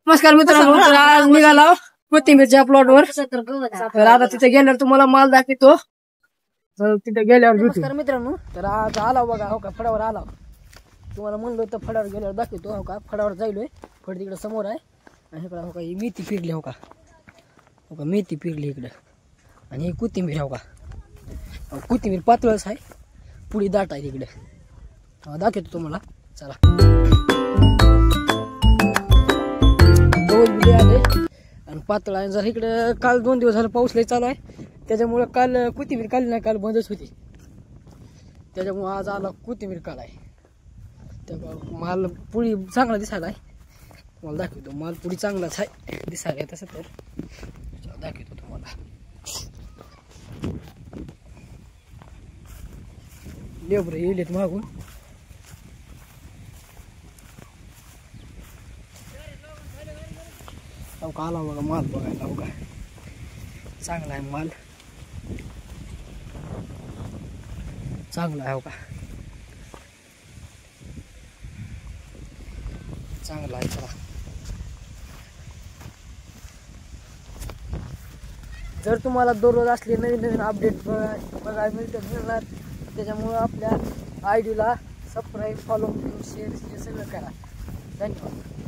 नमस्कार मित्रांनो, तर आज निघाला कोथिंबीरच्या प्लॉटवर. तर आता तिथे गेल्यावर तुम्हाला माल दाखवतो. तर तिथे गेल्यावर नमस्कार मित्रांनो, तर आज आला बघा, हो का फळावर आला. तुम्हाला म्हणलो तर फळावर गेल्यावर दाखवतो. हो का फळावर जायलोय, फळ तिकडे समोर आहे. आणि इकडे हो का ही मेथी पिरली, हो का मेथी पिरली इकडे. आणि ही कोथिंबीर, हो का कोथिंबीर पातळच आहे, पुढे दाट आहे इकडे. दाखवतो तुम्हाला, चला. आले आणि पातळ आहे. जर इकडे काल 2 दिवस झालं पाऊस लय चालू आहे, त्याच्यामुळे काल कोथिंबीर काढली नाही, काल बंदच होती. त्याच्यामुळे आज आला कोथिंबीर काढाय. त्यामुळे माल पुढी चांगला दिसायला आहे. तुम्हाला दाखवतो, माल पुढी चांगलाच आहे दिसायला तसं. तर दाखवतो तुम्हाला. लेबर येलेत मागून. का आला बघा माल बघायला, बघा चांगला आहे माल, चांगला आहे. हो का चांगला आहे. चला, जर तुम्हाला दररोज असले नवीन नवीन अपडेट बघायला मिळणार, त्याच्यामुळे आपल्या आयडीला सबस्क्राईब, फॉलो, शेअर हे सगळं करा. धन्यवाद.